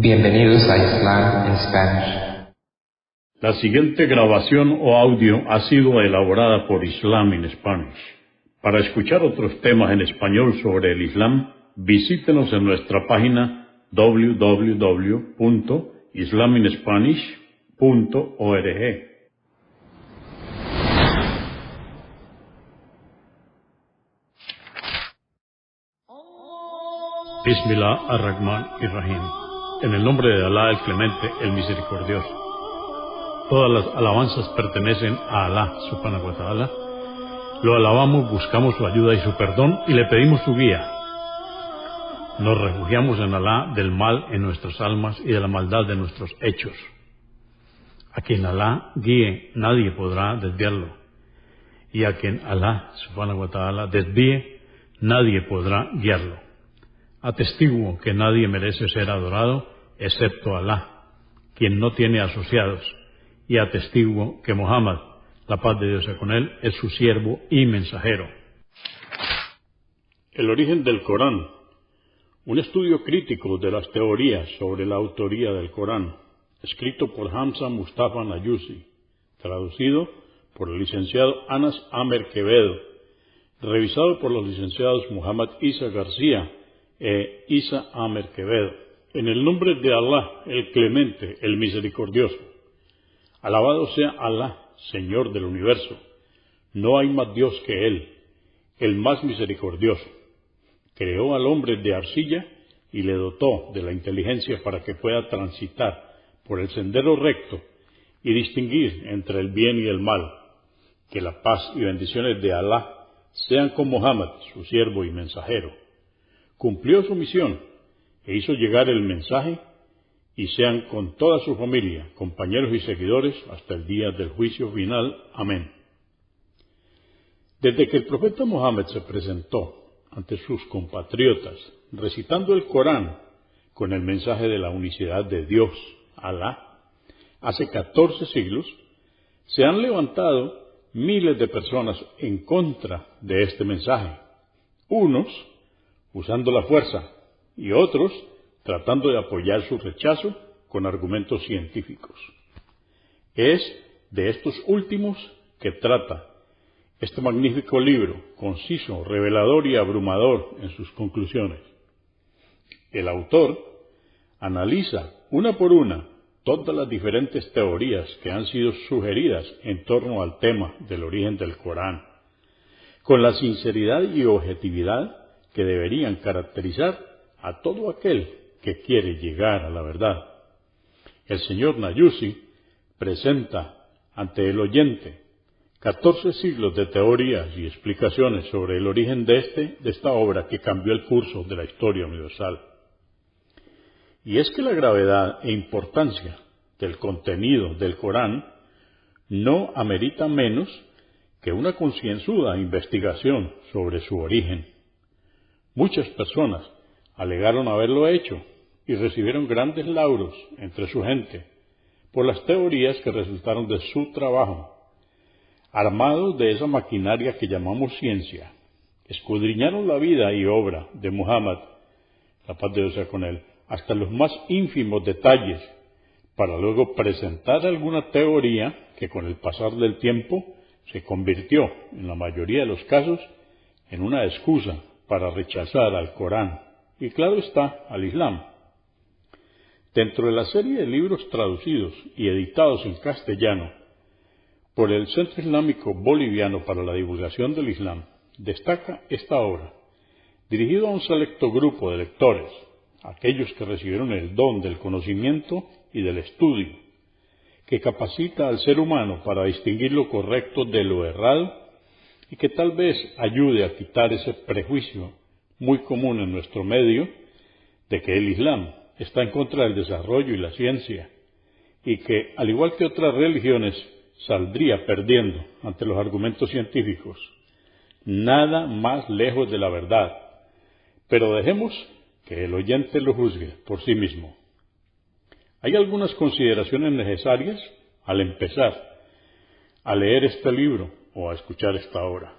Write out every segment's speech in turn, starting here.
Bienvenidos a Islam en Spanish. La siguiente grabación o audio ha sido elaborada por Islam in Spanish. Para escuchar otros temas en español sobre el Islam, visítenos en nuestra página www.islaminspanish.org. Bismillah ar-Rahman ar-Rahim. En el nombre de Alá, el Clemente, el Misericordioso. Todas las alabanzas pertenecen a Alá, subhanahu wa ta'ala. Lo alabamos, buscamos su ayuda y su perdón y le pedimos su guía. Nos refugiamos en Alá del mal en nuestras almas y de la maldad de nuestros hechos. A quien Alá guíe, nadie podrá desviarlo. Y a quien Alá, subhanahu wa ta'ala, desvíe, nadie podrá guiarlo. Atestiguo que nadie merece ser adorado excepto Alá, quien no tiene asociados, y atestiguo que Muhammad, la paz de Dios sea con él, es su siervo y mensajero. El origen del Corán. Un estudio crítico de las teorías sobre la autoría del Corán, escrito por Hamza Mustafa Nayusi, traducido por el licenciado Anas Amer Quevedo, revisado por los licenciados Muhammad Isa García e Isa Amer Quevedo. En el nombre de Alá, el Clemente, el Misericordioso. Alabado sea Alá, Señor del universo. No hay más Dios que Él, el más misericordioso. Creó al hombre de arcilla y le dotó de la inteligencia para que pueda transitar por el sendero recto y distinguir entre el bien y el mal. Que la paz y bendiciones de Alá sean con Muhammad, su siervo y mensajero. Cumplió su misión e hizo llegar el mensaje, y sean con toda su familia, compañeros y seguidores hasta el día del juicio final. Amén. Desde que el profeta Muhammad se presentó ante sus compatriotas, recitando el Corán con el mensaje de la unicidad de Dios, Alá, hace 14 siglos, se han levantado miles de personas en contra de este mensaje. Unos usando la fuerza, y otros tratando de apoyar su rechazo con argumentos científicos. Es de estos últimos que trata este magnífico libro, conciso, revelador y abrumador en sus conclusiones. El autor analiza una por una todas las diferentes teorías que han sido sugeridas en torno al tema del origen del Corán, con la sinceridad y objetividad que deberían caracterizar a todo aquel que quiere llegar a la verdad. El señor Nayusi presenta ante el oyente 14 siglos de teorías y explicaciones sobre el origen de esta obra que cambió el curso de la historia universal. Y es que la gravedad e importancia del contenido del Corán no amerita menos que una concienzuda investigación sobre su origen. Muchas personas alegaron haberlo hecho y recibieron grandes lauros entre su gente por las teorías que resultaron de su trabajo. Armados de esa maquinaria que llamamos ciencia, escudriñaron la vida y obra de Muhammad, la paz de Dios sea con él, hasta los más ínfimos detalles, para luego presentar alguna teoría que con el pasar del tiempo se convirtió, en la mayoría de los casos, en una excusa para rechazar al Corán, y claro está, al Islam. Dentro de la serie de libros traducidos y editados en castellano por el Centro Islámico Boliviano para la Divulgación del Islam, destaca esta obra, dirigido a un selecto grupo de lectores, aquellos que recibieron el don del conocimiento y del estudio, que capacita al ser humano para distinguir lo correcto de lo errado, y que tal vez ayude a quitar ese prejuicio muy común en nuestro medio de que el Islam está en contra del desarrollo y la ciencia, y que, al igual que otras religiones, saldría perdiendo ante los argumentos científicos. Nada más lejos de la verdad, pero dejemos que el oyente lo juzgue por sí mismo. Hay algunas consideraciones necesarias al empezar a leer este libro o a escuchar esta obra.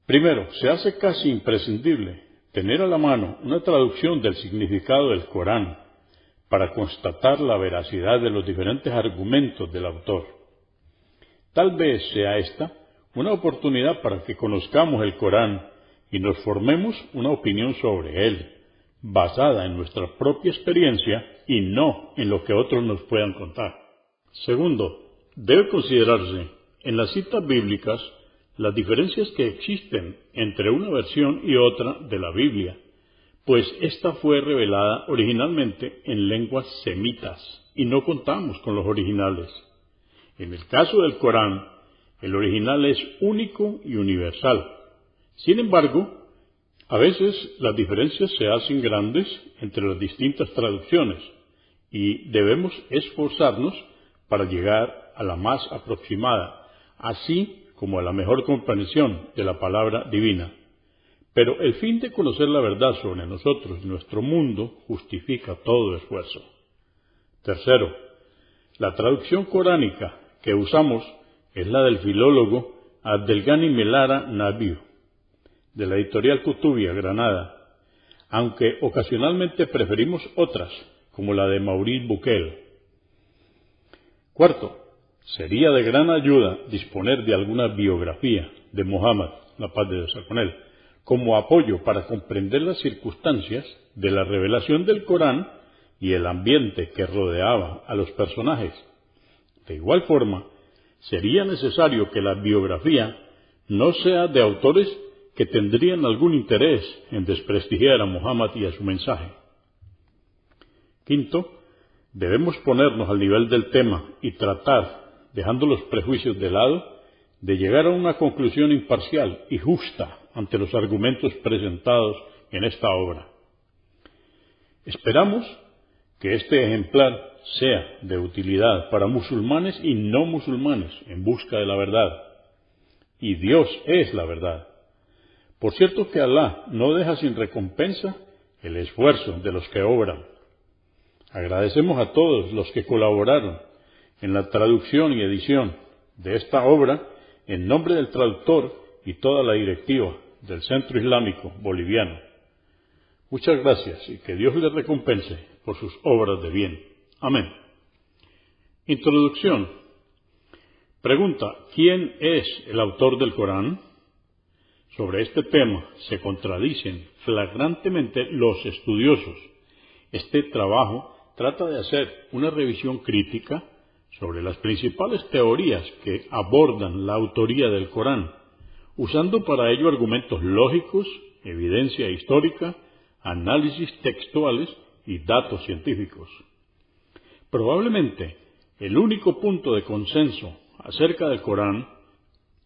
Primero, se hace casi imprescindible tener a la mano una traducción del significado del Corán para constatar la veracidad de los diferentes argumentos del autor. Tal vez sea esta una oportunidad para que conozcamos el Corán y nos formemos una opinión sobre él, basada en nuestra propia experiencia y no en lo que otros nos puedan contar. Segundo, debe considerarse en las citas bíblicas las diferencias que existen entre una versión y otra de la Biblia, pues ésta fue revelada originalmente en lenguas semitas y no contamos con los originales. En el caso del Corán, el original es único y universal. Sin embargo, a veces las diferencias se hacen grandes entre las distintas traducciones y debemos esforzarnos para llegar a la más aproximada, así como a la mejor comprensión de la palabra divina. Pero el fin de conocer la verdad sobre nosotros y nuestro mundo justifica todo esfuerzo. Tercero, la traducción coránica que usamos es la del filólogo Abdelghani Melara Nabiu, de la editorial Kutubia, Granada, aunque ocasionalmente preferimos otras, como la de Maurice Buquel. Cuarto, sería de gran ayuda disponer de alguna biografía de Muhammad, la paz de Dios con él, como apoyo para comprender las circunstancias de la revelación del Corán y el ambiente que rodeaba a los personajes. De igual forma, sería necesario que la biografía no sea de autores que tendrían algún interés en desprestigiar a Muhammad y a su mensaje. Quinto, debemos ponernos al nivel del tema y tratar, dejando los prejuicios de lado, de llegar a una conclusión imparcial y justa ante los argumentos presentados en esta obra. Esperamos que este ejemplar sea de utilidad para musulmanes y no musulmanes en busca de la verdad. Y Dios es la verdad. Por cierto que Alá no deja sin recompensa el esfuerzo de los que obran. Agradecemos a todos los que colaboraron en la traducción y edición de esta obra en nombre del traductor y toda la directiva del Centro Islámico Boliviano. Muchas gracias y que Dios les recompense por sus obras de bien. Amén. Introducción. Pregunta: ¿quién es el autor del Corán? Sobre este tema se contradicen flagrantemente los estudiosos. Este trabajo trata de hacer una revisión crítica sobre las principales teorías que abordan la autoría del Corán, usando para ello argumentos lógicos, evidencia histórica, análisis textuales y datos científicos. Probablemente el único punto de consenso acerca del Corán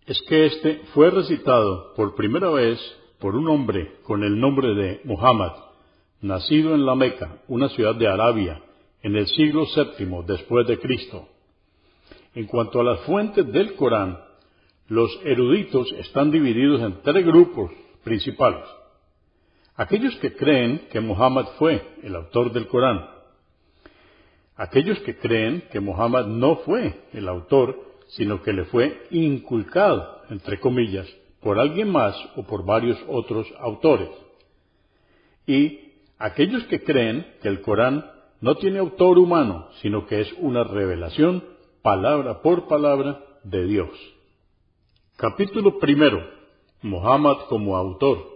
es que éste fue recitado por primera vez por un hombre con el nombre de Muhammad, nacido en la Meca, una ciudad de Arabia, en el siglo VII después de Cristo. En cuanto a las fuentes del Corán, los eruditos están divididos en tres grupos principales. Aquellos que creen que Muhammad fue el autor del Corán. Aquellos que creen que Muhammad no fue el autor, sino que le fue inculcado, entre comillas, por alguien más o por varios otros autores. Y aquellos que creen que el Corán no tiene autor humano, sino que es una revelación, palabra por palabra, de Dios. Capítulo primero. Muhammad como autor.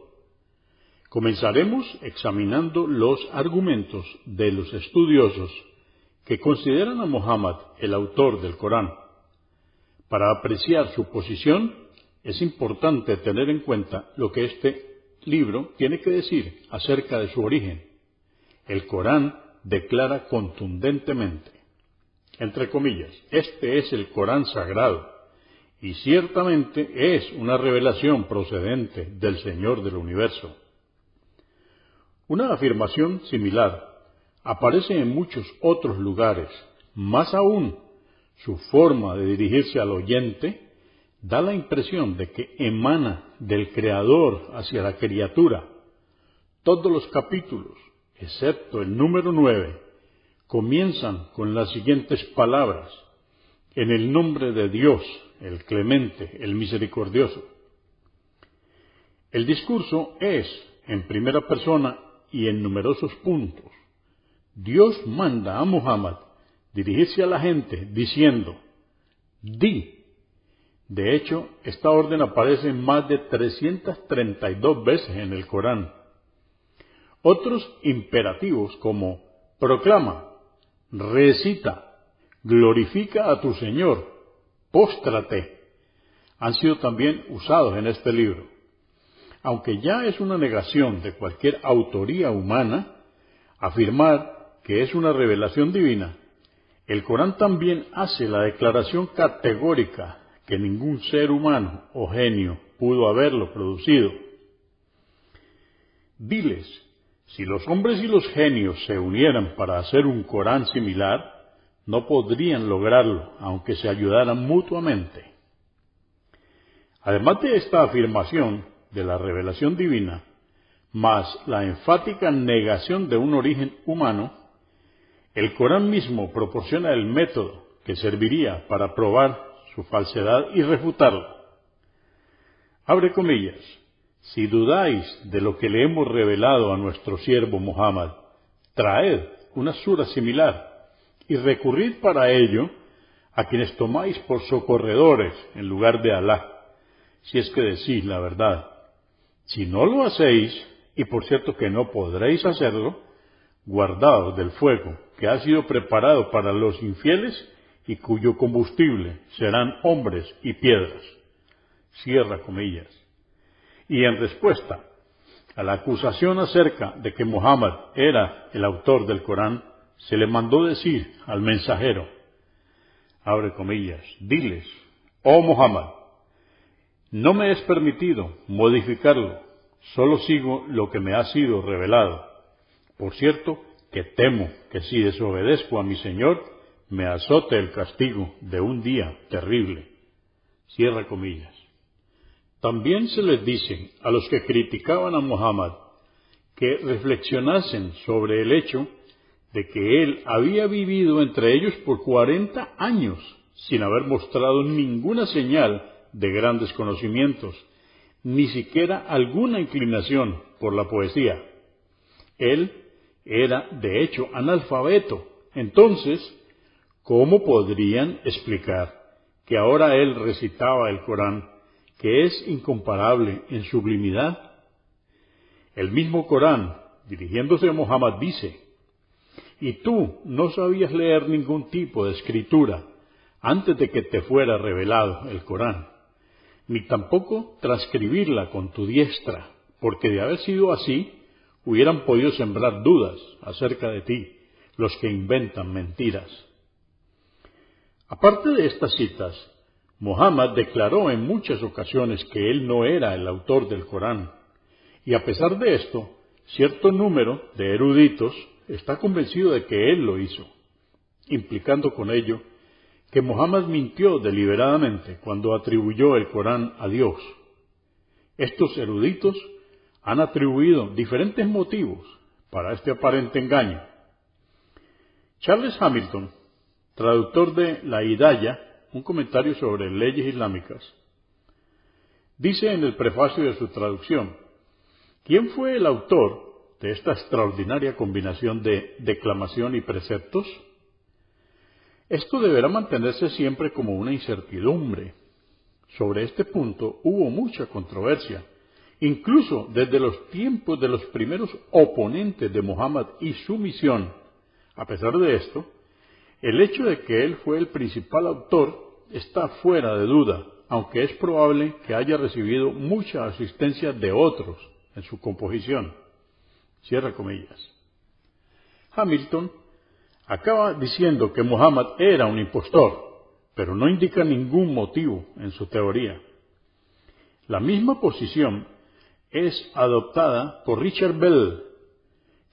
Comenzaremos examinando los argumentos de los estudiosos que consideran a Muhammad el autor del Corán. Para apreciar su posición, es importante tener en cuenta lo que este libro tiene que decir acerca de su origen. El Corán declara contundentemente, entre comillas, este es el Corán sagrado, y ciertamente es una revelación procedente del Señor del universo. Una afirmación similar aparece en muchos otros lugares. Más aún, su forma de dirigirse al oyente da la impresión de que emana del Creador hacia la criatura. Todos los capítulos, excepto el número 9, comienzan con las siguientes palabras: en el nombre de Dios, el Clemente, el Misericordioso. El discurso es en primera persona y en numerosos puntos. Dios manda a Muhammad dirigirse a la gente diciendo, di. De hecho, esta orden aparece más de 332 veces en el Corán. Otros imperativos como proclama, recita, glorifica a tu Señor, póstrate, han sido también usados en este libro. Aunque ya es una negación de cualquier autoría humana, afirmar que es una revelación divina, el Corán también hace la declaración categórica que ningún ser humano o genio pudo haberlo producido. Diles, si los hombres y los genios se unieran para hacer un Corán similar, no podrían lograrlo, aunque se ayudaran mutuamente. Además de esta afirmación de la revelación divina, más la enfática negación de un origen humano, el Corán mismo proporciona el método que serviría para probar su falsedad y refutarla. Abre comillas, si dudáis de lo que le hemos revelado a nuestro siervo Muhammad, traed una sura similar y recurrid para ello a quienes tomáis por socorredores en lugar de Alá, si es que decís la verdad. Si no lo hacéis, y por cierto que no podréis hacerlo, guardaos del fuego que ha sido preparado para los infieles y cuyo combustible serán hombres y piedras. Cierra comillas. Y en respuesta a la acusación acerca de que Muhammad era el autor del Corán, se le mandó decir al mensajero, abre comillas, diles, oh Muhammad, no me es permitido modificarlo, solo sigo lo que me ha sido revelado. Por cierto, que temo que si desobedezco a mi Señor, me azote el castigo de un día terrible. Cierra comillas. También se les dice a los que criticaban a Muhammad que reflexionasen sobre el hecho de que él había vivido entre ellos por 40 años sin haber mostrado ninguna señal de grandes conocimientos, ni siquiera alguna inclinación por la poesía. Él era, de hecho, analfabeto. Entonces, ¿cómo podrían explicar que ahora él recitaba el Corán, que es incomparable en sublimidad? El mismo Corán, dirigiéndose a Muhammad, dice, y tú no sabías leer ningún tipo de escritura antes de que te fuera revelado el Corán, ni tampoco transcribirla con tu diestra, porque de haber sido así, hubieran podido sembrar dudas acerca de ti, los que inventan mentiras. Aparte de estas citas, Muhammad declaró en muchas ocasiones que él no era el autor del Corán, y a pesar de esto, cierto número de eruditos está convencido de que él lo hizo, implicando con ello que Muhammad mintió deliberadamente cuando atribuyó el Corán a Dios. Estos eruditos han atribuido diferentes motivos para este aparente engaño. Charles Hamilton, traductor de La Hidaya, un comentario sobre leyes islámicas, dice en el prefacio de su traducción, ¿quién fue el autor de esta extraordinaria combinación de declamación y preceptos? Esto deberá mantenerse siempre como una incertidumbre. Sobre este punto hubo mucha controversia, incluso desde los tiempos de los primeros oponentes de Muhammad y su misión. A pesar de esto, el hecho de que él fue el principal autor está fuera de duda, aunque es probable que haya recibido mucha asistencia de otros en su composición. Cierra comillas. Hamilton acaba diciendo que Muhammad era un impostor, pero no indica ningún motivo en su teoría. La misma posición es adoptada por Richard Bell,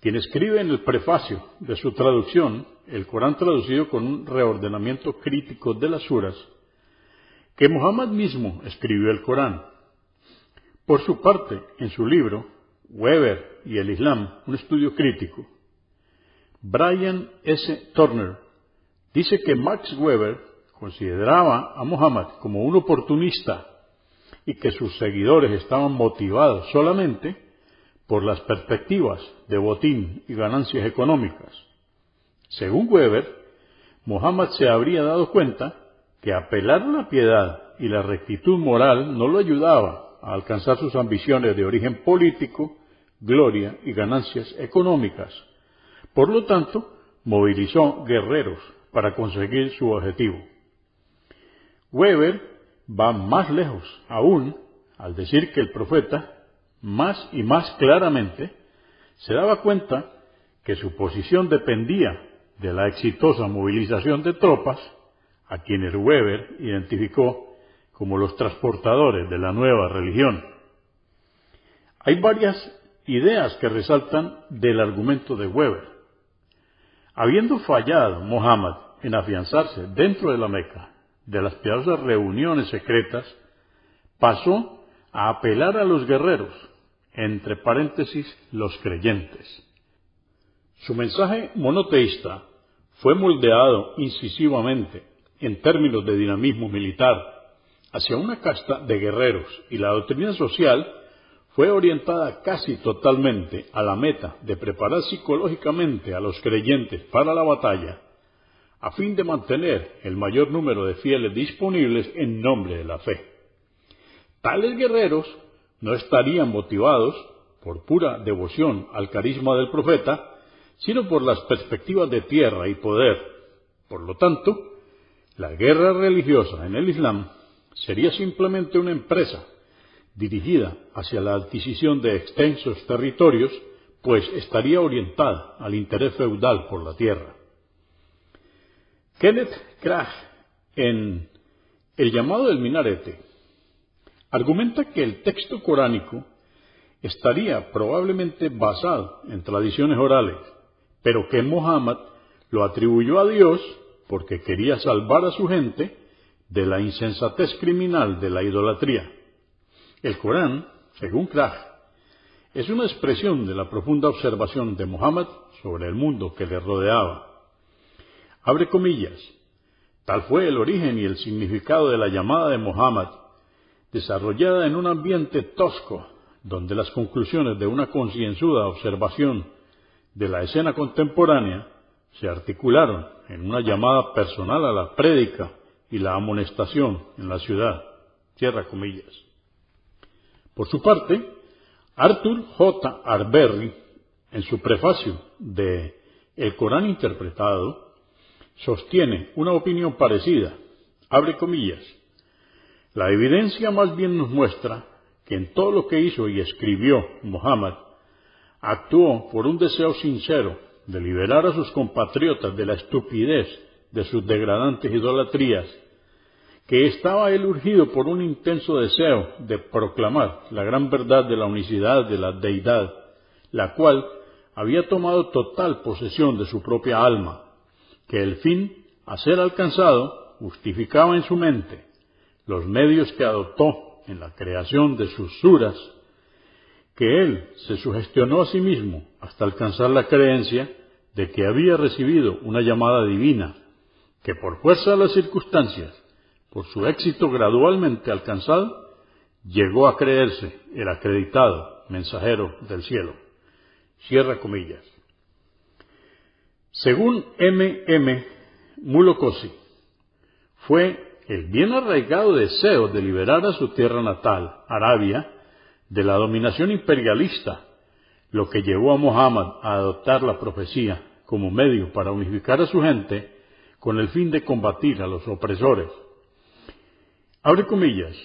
quien escribe en el prefacio de su traducción, el Corán traducido con un reordenamiento crítico de las suras, que Muhammad mismo escribió el Corán. Por su parte, en su libro, Weber y el Islam, un estudio crítico, Brian S. Turner dice que Max Weber consideraba a Muhammad como un oportunista y que sus seguidores estaban motivados solamente por las perspectivas de botín y ganancias económicas. Según Weber, Muhammad se habría dado cuenta que apelar a la piedad y la rectitud moral no lo ayudaba a alcanzar sus ambiciones de origen político, gloria y ganancias económicas. Por lo tanto, movilizó guerreros para conseguir su objetivo. Weber va más lejos aún al decir que el profeta, más y más claramente, se daba cuenta que su posición dependía de la exitosa movilización de tropas, a quienes Weber identificó como los transportadores de la nueva religión. Hay varias ideas que resaltan del argumento de Weber. Habiendo fallado Muhammad en afianzarse dentro de la Meca de las piadosas reuniones secretas, pasó a apelar a los guerreros, entre paréntesis, los creyentes. Su mensaje monoteísta fue moldeado incisivamente en términos de dinamismo militar hacia una casta de guerreros, y la doctrina social fue orientada casi totalmente a la meta de preparar psicológicamente a los creyentes para la batalla, a fin de mantener el mayor número de fieles disponibles en nombre de la fe. Tales guerreros no estarían motivados por pura devoción al carisma del profeta, sino por las perspectivas de tierra y poder. Por lo tanto, la guerra religiosa en el Islam sería simplemente una empresa dirigida hacia la adquisición de extensos territorios, pues estaría orientada al interés feudal por la tierra. Kenneth Krag, en El llamado del minarete, argumenta que el texto coránico estaría probablemente basado en tradiciones orales, pero que Muhammad lo atribuyó a Dios porque quería salvar a su gente de la insensatez criminal de la idolatría. El Corán, según Krag, es una expresión de la profunda observación de Muhammad sobre el mundo que le rodeaba. Abre comillas, tal fue el origen y el significado de la llamada de Muhammad, desarrollada en un ambiente tosco, donde las conclusiones de una concienzuda observación de la escena contemporánea se articularon en una llamada personal a la prédica y la amonestación en la ciudad. Cierra comillas. Por su parte, Arthur J. Arbery, en su prefacio de El Corán interpretado, sostiene una opinión parecida. Abre comillas. La evidencia más bien nos muestra que en todo lo que hizo y escribió Muhammad, actuó por un deseo sincero de liberar a sus compatriotas de la estupidez de sus degradantes idolatrías, que estaba él urgido por un intenso deseo de proclamar la gran verdad de la unicidad de la deidad, la cual había tomado total posesión de su propia alma, que el fin a ser alcanzado justificaba en su mente los medios que adoptó en la creación de sus suras, que él se sugestionó a sí mismo hasta alcanzar la creencia de que había recibido una llamada divina, que por fuerza de las circunstancias, por su éxito gradualmente alcanzado, llegó a creerse el acreditado mensajero del cielo. Cierra comillas. Según M. Mulokosi, fue el bien arraigado deseo de liberar a su tierra natal, Arabia, de la dominación imperialista, lo que llevó a Muhammad a adoptar la profecía como medio para unificar a su gente con el fin de combatir a los opresores. Abre comillas.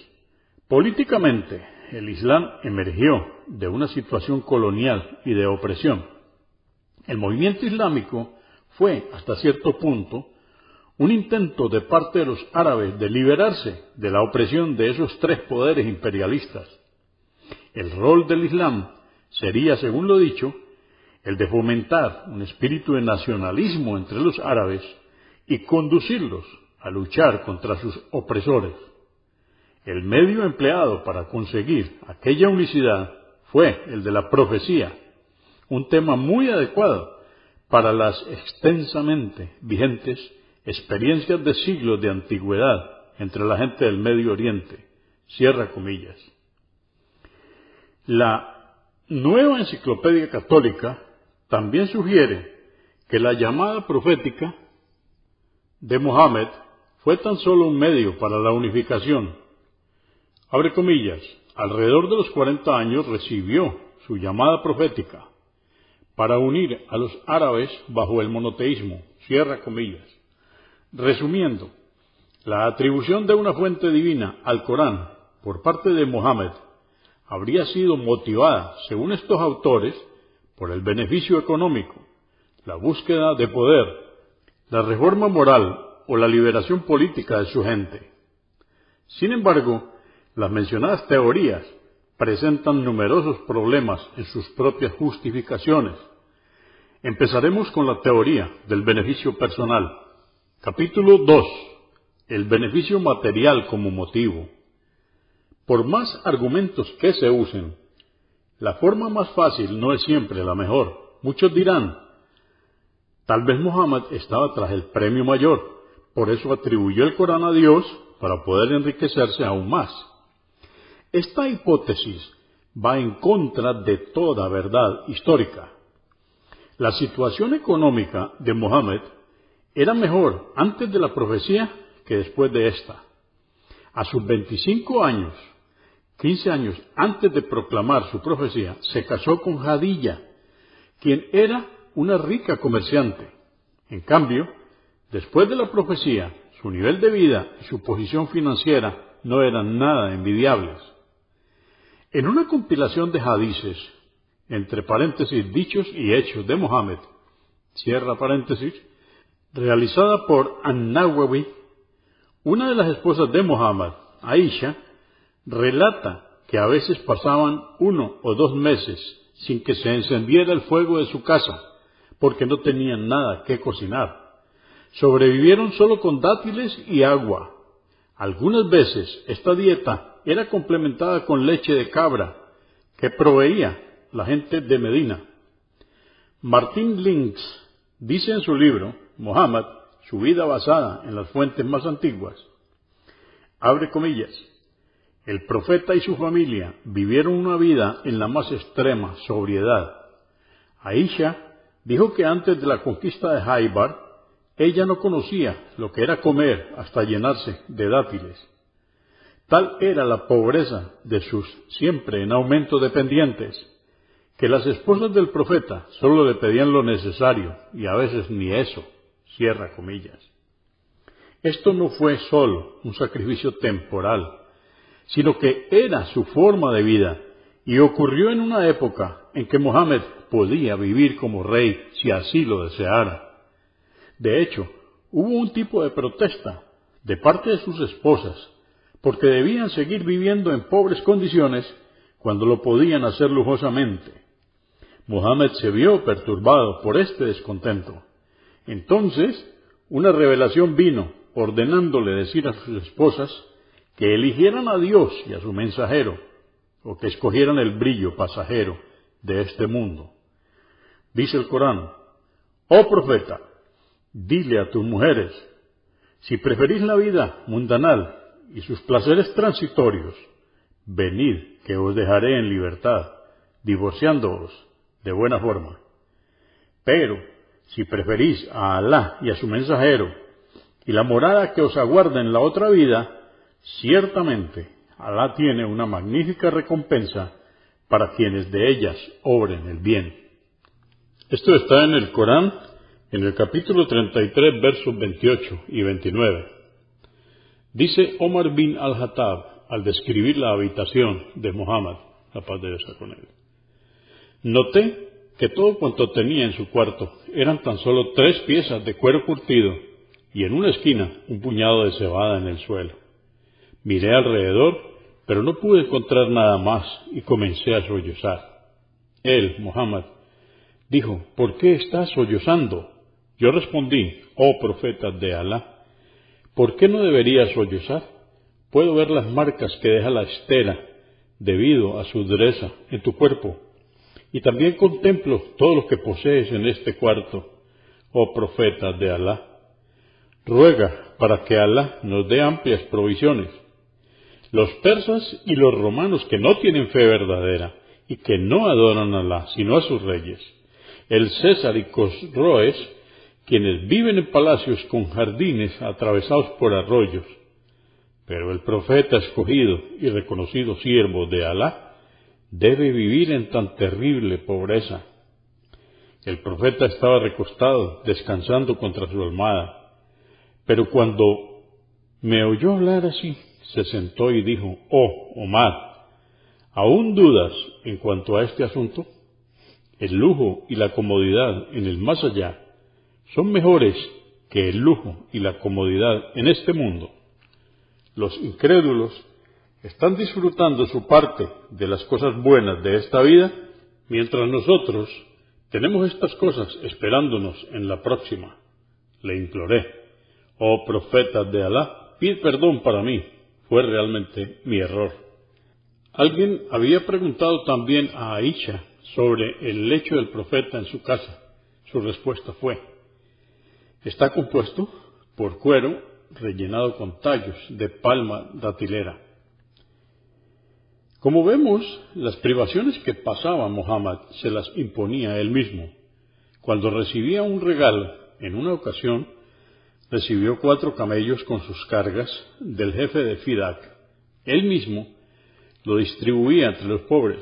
Políticamente, el Islam emergió de una situación colonial y de opresión. El movimiento islámico fue, hasta cierto punto, un intento de parte de los árabes de liberarse de la opresión de esos tres poderes imperialistas. El rol del Islam sería, según lo dicho, el de fomentar un espíritu de nacionalismo entre los árabes y conducirlos a luchar contra sus opresores. El medio empleado para conseguir aquella unicidad fue el de la profecía, un tema muy adecuado para las extensamente vigentes experiencias de siglos de antigüedad entre la gente del Medio Oriente. Cierra comillas. La Nueva Enciclopedia Católica también sugiere que la llamada profética de Mohammed fue tan solo un medio para la unificación. Abre comillas, alrededor de los 40 años recibió su llamada profética para unir a los árabes bajo el monoteísmo, cierra comillas. Resumiendo, la atribución de una fuente divina al Corán por parte de Mohammed habría sido motivada, según estos autores, por el beneficio económico, la búsqueda de poder, la reforma moral o la liberación política de su gente. Sin embargo, las mencionadas teorías presentan numerosos problemas en sus propias justificaciones. Empezaremos con la teoría del beneficio personal. Capítulo 2. El beneficio material como motivo. Por más argumentos que se usen, la forma más fácil no es siempre la mejor. Muchos dirán, tal vez Mohammed estaba tras el premio mayor, por eso atribuyó el Corán a Dios para poder enriquecerse aún más. Esta hipótesis va en contra de toda verdad histórica. La situación económica de Mohammed era mejor antes de la profecía que después de esta. A sus 25 años, 15 años antes de proclamar su profecía, se casó con Jadilla, quien era una rica comerciante. En cambio, después de la profecía, su nivel de vida y su posición financiera no eran nada envidiables. En una compilación de hadices, entre paréntesis dichos y hechos de Mohammed, cierra paréntesis, realizada por An-Nawawi, una de las esposas de Mohammed, Aisha, relata que a veces pasaban 1 o 2 meses sin que se encendiera el fuego de su casa, porque no tenían nada que cocinar. Sobrevivieron solo con dátiles y agua. Algunas veces esta dieta era complementada con leche de cabra que proveía la gente de Medina. Martin Links dice en su libro, Mohammed, su vida basada en las fuentes más antiguas, abre comillas, el profeta y su familia vivieron una vida en la más extrema sobriedad. Aisha dijo que antes de la conquista de Haibar, ella no conocía lo que era comer hasta llenarse de dátiles. Tal era la pobreza de sus siempre en aumento dependientes, que las esposas del profeta solo le pedían lo necesario y a veces ni eso, cierra comillas. Esto no fue solo un sacrificio temporal, sino que era su forma de vida y ocurrió en una época en que Mohammed podía vivir como rey si así lo deseara. De hecho, hubo un tipo de protesta de parte de sus esposas, porque debían seguir viviendo en pobres condiciones cuando lo podían hacer lujosamente. Mohammed se vio perturbado por este descontento. Entonces, una revelación vino ordenándole decir a sus esposas que eligieran a Dios y a su mensajero, o que escogieran el brillo pasajero de este mundo. Dice el Corán, oh profeta, dile a tus mujeres, si preferís la vida mundanal y sus placeres transitorios, venid que os dejaré en libertad, divorciándoos de buena forma. Pero si preferís a Alá y a su mensajero y la morada que os aguarda en la otra vida, ciertamente Alá tiene una magnífica recompensa para quienes de ellas obren el bien. Esto está en el Corán, en el capítulo 33, versos 28 y 29. Dice Omar bin al-Hattab al describir la habitación de Mohammed, la paz de Dios con él. Noté que todo cuanto tenía en su cuarto eran tan solo 3 piezas de cuero curtido y en una esquina un puñado de cebada en el suelo. Miré alrededor, pero no pude encontrar nada más y comencé a sollozar. Él, Mohammed, dijo, ¿por qué estás sollozando? Yo respondí, oh profeta de Alá, ¿por qué no debería sollozar? Puedo ver las marcas que deja la estera debido a su dureza en tu cuerpo. Y también contemplo todo lo que posees en este cuarto, oh profeta de Alá. Ruega para que Alá nos dé amplias provisiones. Los persas y los romanos que no tienen fe verdadera y que no adoran a Alá, sino a sus reyes, el César y Cosroes, quienes viven en palacios con jardines atravesados por arroyos. Pero el profeta escogido y reconocido siervo de Alá debe vivir en tan terrible pobreza. El profeta estaba recostado, descansando contra su almohada, pero cuando me oyó hablar así, se sentó y dijo: «Oh, Omar, ¿aún dudas en cuanto a este asunto? El lujo y la comodidad en el más allá son mejores que el lujo y la comodidad en este mundo». Los incrédulos están disfrutando su parte de las cosas buenas de esta vida, mientras nosotros tenemos estas cosas esperándonos en la próxima. Le imploré: «Oh profeta de Alá, pide perdón para mí, fue realmente mi error». Alguien había preguntado también a Aisha sobre el lecho del profeta en su casa. Su respuesta fue: «Está compuesto por cuero rellenado con tallos de palma datilera». Como vemos, las privaciones que pasaba Muhammad se las imponía él mismo. Cuando recibía un regalo, en una ocasión, recibió 4 camellos con sus cargas del jefe de Fidak. Él mismo lo distribuía entre los pobres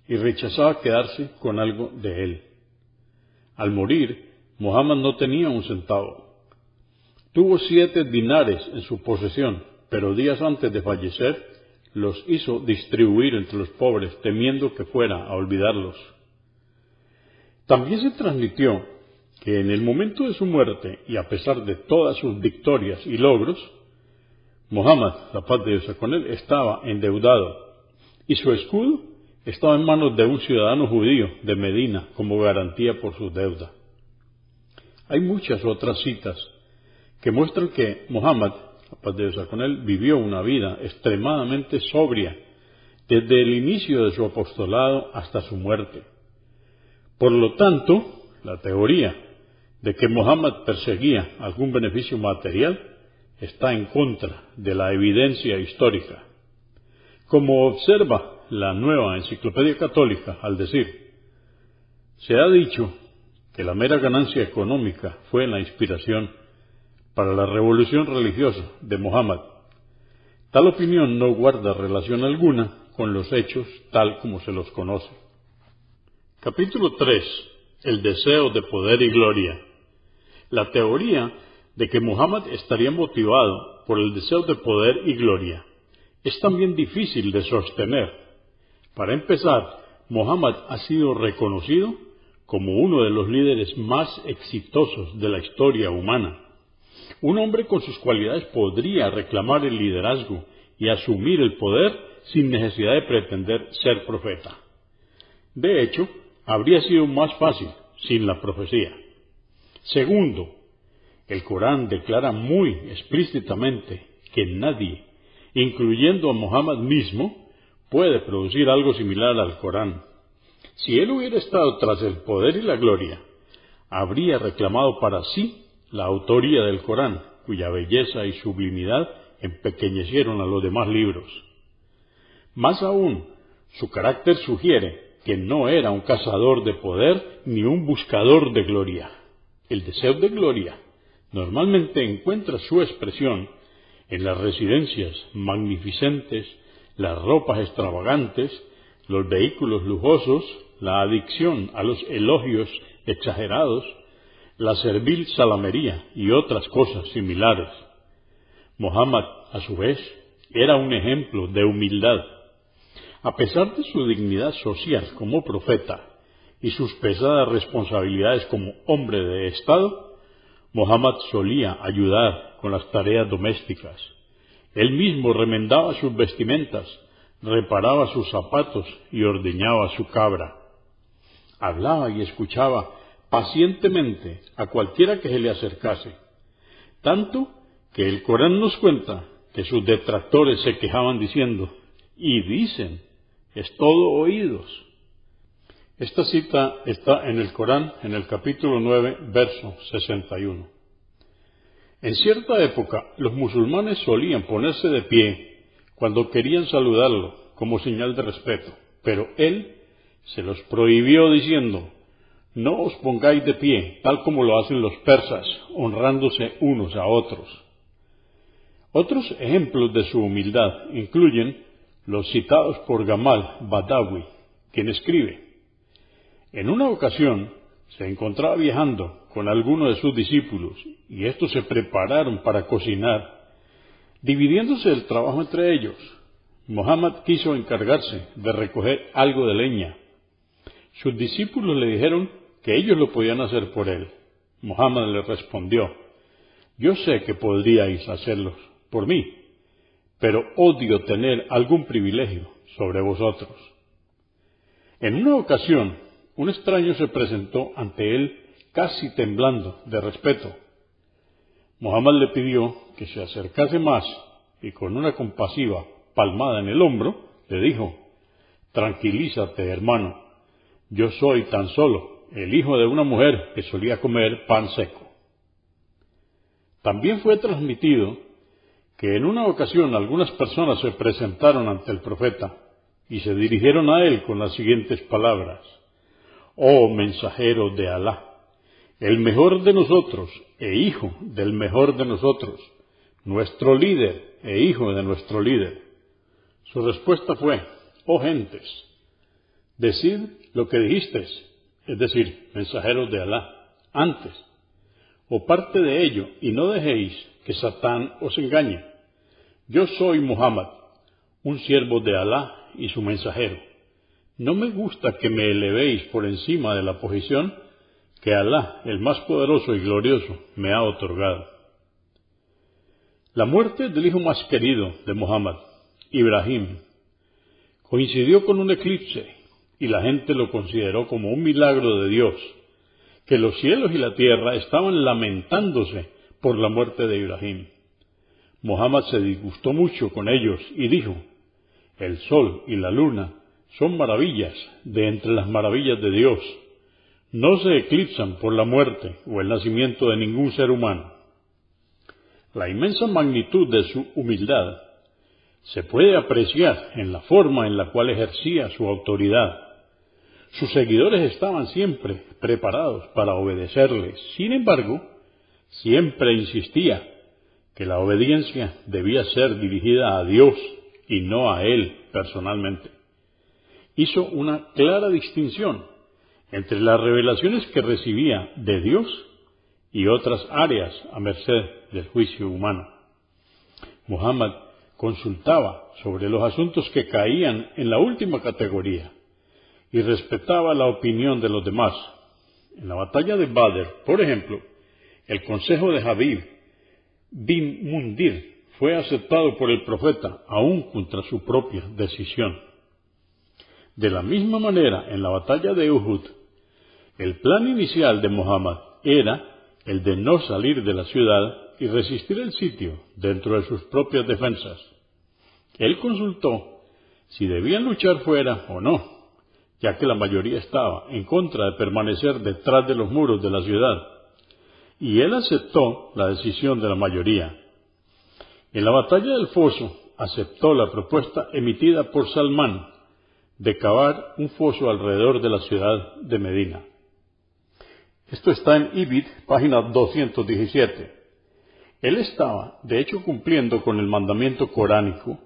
y rechazaba quedarse con algo de él. Al morir, Muhammad no tenía un centavo. Tuvo 7 dinares en su posesión, pero días antes de fallecer los hizo distribuir entre los pobres, temiendo que fuera a olvidarlos. También se transmitió que en el momento de su muerte, y a pesar de todas sus victorias y logros, Muhammad, la paz de Dios sea con él, estaba endeudado, y su escudo estaba en manos de un ciudadano judío de Medina como garantía por su deuda. Hay muchas otras citas que muestran que Muhammad, la paz de Dios sea con él, vivió una vida extremadamente sobria desde el inicio de su apostolado hasta su muerte. Por lo tanto, la teoría de que Muhammad perseguía algún beneficio material está en contra de la evidencia histórica. Como observa la Nueva Enciclopedia Católica al decir: «Se ha dicho que la mera ganancia económica fue la inspiración para la revolución religiosa de Muhammad. Tal opinión no guarda relación alguna con los hechos tal como se los conoce». Capítulo 3. El deseo de poder y gloria. La teoría de que Muhammad estaría motivado por el deseo de poder y gloria es también difícil de sostener. Para empezar, Muhammad ha sido reconocido como uno de los líderes más exitosos de la historia humana. Un hombre con sus cualidades podría reclamar el liderazgo y asumir el poder sin necesidad de pretender ser profeta. De hecho, habría sido más fácil sin la profecía. Segundo, el Corán declara muy explícitamente que nadie, incluyendo a Muhammad mismo, puede producir algo similar al Corán. Si él hubiera estado tras el poder y la gloria, habría reclamado para sí la autoría del Corán, cuya belleza y sublimidad empequeñecieron a los demás libros. Más aún, su carácter sugiere que no era un cazador de poder ni un buscador de gloria. El deseo de gloria normalmente encuentra su expresión en las residencias magnificentes, las ropas extravagantes, los vehículos lujosos, la adicción a los elogios exagerados, la servil salamería y otras cosas similares. Muhammad, a su vez, era un ejemplo de humildad. A pesar de su dignidad social como profeta y sus pesadas responsabilidades como hombre de Estado, Muhammad solía ayudar con las tareas domésticas. Él mismo remendaba sus vestimentas, reparaba sus zapatos y ordeñaba su cabra. Hablaba y escuchaba pacientemente a cualquiera que se le acercase, tanto que el Corán nos cuenta que sus detractores se quejaban diciendo: «Y dicen, es todo oídos». Esta cita está en el Corán, en el capítulo 9, verso 61. En cierta época, los musulmanes solían ponerse de pie cuando querían saludarlo como señal de respeto, pero él se los prohibió diciendo: no os pongáis de pie, tal como lo hacen los persas, honrándose unos a otros. Otros ejemplos de su humildad incluyen los citados por Gamal Badawi, quien escribe: en una ocasión se encontraba viajando con algunos de sus discípulos y estos se prepararon para cocinar, dividiéndose el trabajo entre ellos. Muhammad quiso encargarse de recoger algo de leña. Sus discípulos le dijeron que ellos lo podían hacer por él. Muhammad le respondió: yo sé que podríais hacerlo por mí, pero odio tener algún privilegio sobre vosotros. En una ocasión, un extraño se presentó ante él casi temblando de respeto. Muhammad le pidió que se acercase más y con una compasiva palmada en el hombro le dijo: tranquilízate, hermano, yo soy tan solo el hijo de una mujer que solía comer pan seco. También fue transmitido que en una ocasión algunas personas se presentaron ante el profeta y se dirigieron a él con las siguientes palabras: oh mensajero de Alá, el mejor de nosotros e hijo del mejor de nosotros, nuestro líder e hijo de nuestro líder. Su respuesta fue: oh gentes, decid lo que dijisteis, es decir, mensajeros de Alá, antes, o parte de ello, y no dejéis que Satán os engañe. Yo soy Muhammad, un siervo de Alá y su mensajero. No me gusta que me elevéis por encima de la posición que Alá, el más poderoso y glorioso, me ha otorgado. La muerte del hijo más querido de Muhammad, Ibrahim, coincidió con un eclipse y la gente lo consideró como un milagro de Dios, que los cielos y la tierra estaban lamentándose por la muerte de Ibrahim. Muhammad se disgustó mucho con ellos y dijo: el sol y la luna son maravillas de entre las maravillas de Dios. No se eclipsan por la muerte o el nacimiento de ningún ser humano. La inmensa magnitud de su humildad se puede apreciar en la forma en la cual ejercía su autoridad. Sus seguidores estaban siempre preparados para obedecerle. Sin embargo, siempre insistía que la obediencia debía ser dirigida a Dios y no a él personalmente. Hizo una clara distinción entre las revelaciones que recibía de Dios y otras áreas a merced del juicio humano. Muhammad consultaba sobre los asuntos que caían en la última categoría y respetaba la opinión de los demás. En la batalla de Badr, por ejemplo, el consejo de Habib bin Mundir fue aceptado por el profeta aún contra su propia decisión. De la misma manera, en la batalla de Uhud, el plan inicial de Muhammad era el de no salir de la ciudad y resistir el sitio dentro de sus propias defensas. Él consultó si debían luchar fuera o no, ya que la mayoría estaba en contra de permanecer detrás de los muros de la ciudad, y él aceptó la decisión de la mayoría. En la batalla del Foso aceptó la propuesta emitida por Salmán de cavar un foso alrededor de la ciudad de Medina. Esto está en Ibid, página 217. Él estaba, de hecho, cumpliendo con el mandamiento coránico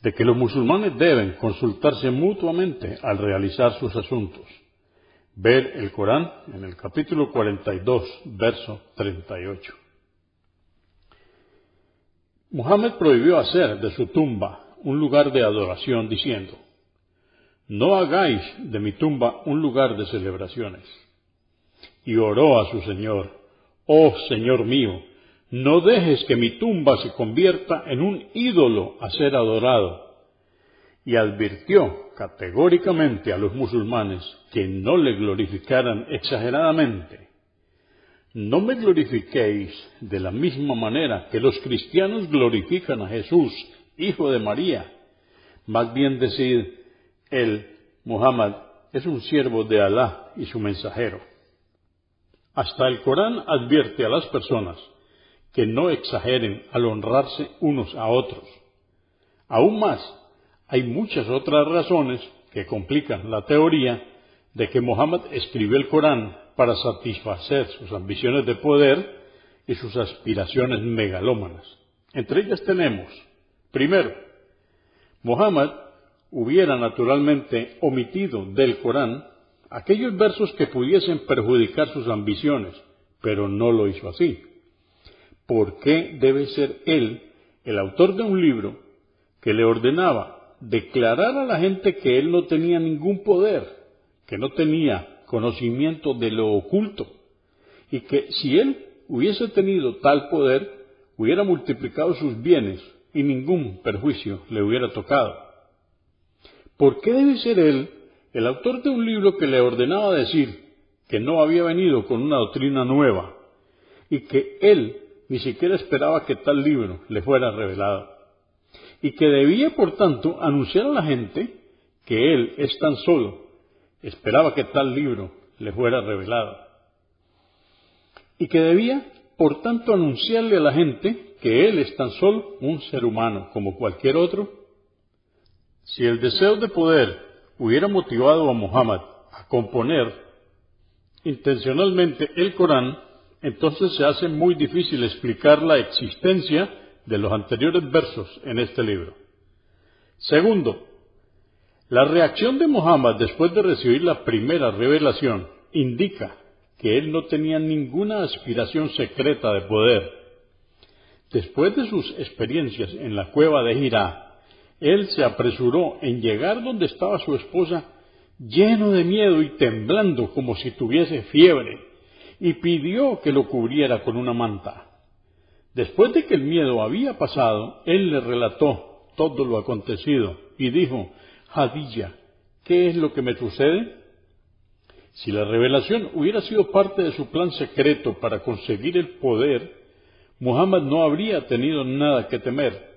de que los musulmanes deben consultarse mutuamente al realizar sus asuntos. Ver el Corán en el capítulo 42, verso 38. Muhammad prohibió hacer de su tumba un lugar de adoración, diciendo: no hagáis de mi tumba un lugar de celebraciones. Y oró a su Señor: oh Señor mío, no dejes que mi tumba se convierta en un ídolo a ser adorado. Y advirtió categóricamente a los musulmanes que no le glorificaran exageradamente. No me glorifiquéis de la misma manera que los cristianos glorifican a Jesús, hijo de María. Más bien decid: él, Muhammad, es un siervo de Alá y su mensajero. Hasta el Corán advierte a las personas que no exageren al honrarse unos a otros. Aún más, hay muchas otras razones que complican la teoría de que Muhammad escribió el Corán para satisfacer sus ambiciones de poder y sus aspiraciones megalómanas. Entre ellas tenemos, primero, Muhammad hubiera naturalmente omitido del Corán aquellos versos que pudiesen perjudicar sus ambiciones, pero no lo hizo así. ¿Por qué debe ser él el autor de un libro que le ordenaba declarar a la gente que él no tenía ningún poder, que no tenía conocimiento de lo oculto, y que si él hubiese tenido tal poder, hubiera multiplicado sus bienes y ningún perjuicio le hubiera tocado? ¿Por qué debe ser él el autor de un libro que le ordenaba decir que no había venido con una doctrina nueva y que él ni siquiera esperaba que tal libro le fuera revelado, y que debía, por tanto, anunciar a la gente que él es tan solo esperaba que tal libro le fuera revelado, y que debía, por tanto, anunciarle a la gente que él es tan solo un ser humano como cualquier otro? Si el deseo de poder hubiera motivado a Muhammad a componer intencionalmente el Corán, entonces se hace muy difícil explicar la existencia de los anteriores versos en este libro. Segundo, la reacción de Muhammad después de recibir la primera revelación indica que él no tenía ninguna aspiración secreta de poder. Después de sus experiencias en la cueva de Hirá, él se apresuró en llegar donde estaba su esposa, lleno de miedo y temblando como si tuviese fiebre, y pidió que lo cubriera con una manta. Después de que el miedo había pasado, él le relató todo lo acontecido y dijo: Hadilla, ¿qué es lo que me sucede? Si la revelación hubiera sido parte de su plan secreto para conseguir el poder, Muhammad no habría tenido nada que temer.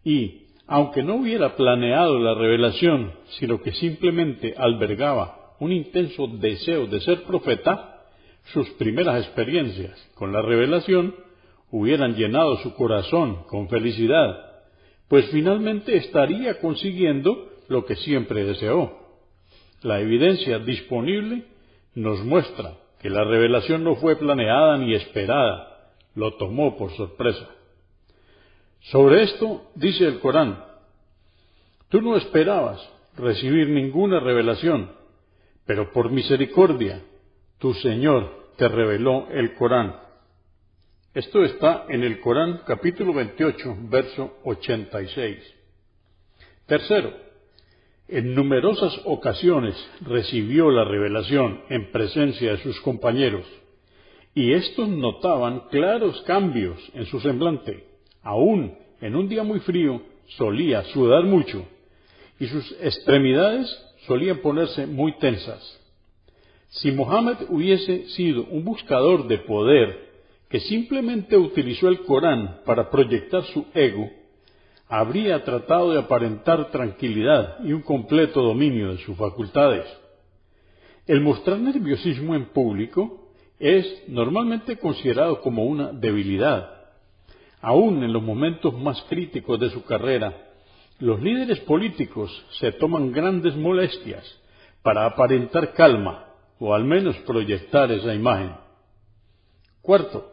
Y, aunque no hubiera planeado la revelación, sino que simplemente albergaba un intenso deseo de ser profeta, sus primeras experiencias con la revelación hubieran llenado su corazón con felicidad, pues finalmente estaría consiguiendo lo que siempre deseó. La evidencia disponible nos muestra que la revelación no fue planeada ni esperada, lo tomó por sorpresa. Sobre esto dice el Corán: tú no esperabas recibir ninguna revelación, pero por misericordia tu Señor te reveló el Corán. Esto está en el Corán capítulo 28, verso 86. Tercero, en numerosas ocasiones recibió la revelación en presencia de sus compañeros, y estos notaban claros cambios en su semblante. Aún en un día muy frío solía sudar mucho, y sus extremidades solían ponerse muy tensas. Si Muhammad hubiese sido un buscador de poder que simplemente utilizó el Corán para proyectar su ego, habría tratado de aparentar tranquilidad y un completo dominio de sus facultades. El mostrar nerviosismo en público es normalmente considerado como una debilidad. Aún en los momentos más críticos de su carrera, los líderes políticos se toman grandes molestias para aparentar calma, o al menos proyectar esa imagen. Cuarto,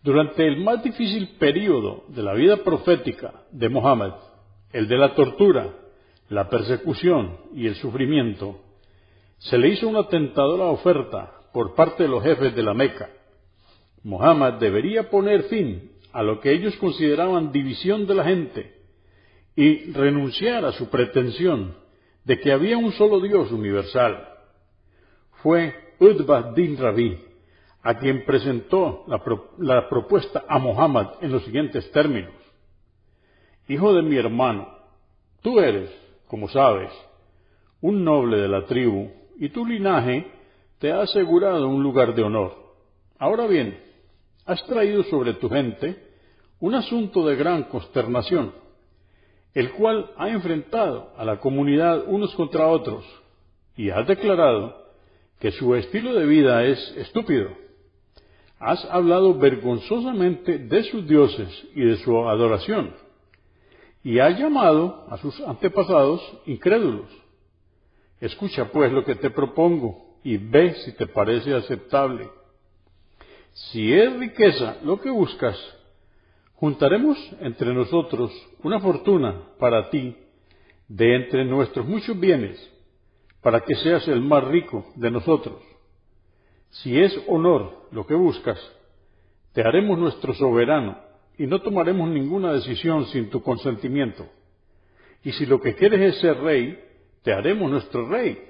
durante el más difícil período de la vida profética de Muhammad, el de la tortura, la persecución y el sufrimiento, se le hizo una tentadora oferta por parte de los jefes de la Meca. Muhammad debería poner fin a lo que ellos consideraban división de la gente y renunciar a su pretensión de que había un solo Dios universal. Fue Utbah bin Rabi a quien presentó la propuesta a Muhammad en los siguientes términos: hijo de mi hermano, tú eres, como sabes, un noble de la tribu y tu linaje te ha asegurado un lugar de honor. Ahora bien, has traído sobre tu gente un asunto de gran consternación, el cual ha enfrentado a la comunidad unos contra otros, y has declarado que su estilo de vida es estúpido. Has hablado vergonzosamente de sus dioses y de su adoración, y has llamado a sus antepasados incrédulos. Escucha pues lo que te propongo y ve si te parece aceptable. Si es riqueza lo que buscas, juntaremos entre nosotros una fortuna para ti de entre nuestros muchos bienes, para que seas el más rico de nosotros. Si es honor lo que buscas, te haremos nuestro soberano y no tomaremos ninguna decisión sin tu consentimiento. Y si lo que quieres es ser rey, te haremos nuestro rey.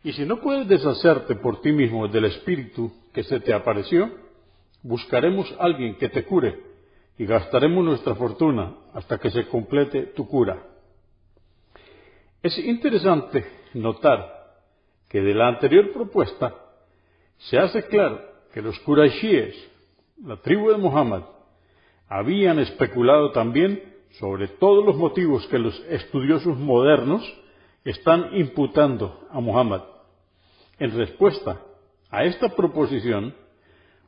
Y si no puedes deshacerte por ti mismo del espíritu que se te apareció, buscaremos a alguien que te cure y gastaremos nuestra fortuna hasta que se complete tu cura. Es interesante notar que de la anterior propuesta se hace claro que los Quraishíes, la tribu de Muhammad, habían especulado también sobre todos los motivos que los estudiosos modernos están imputando a Muhammad. En respuesta a esta proposición,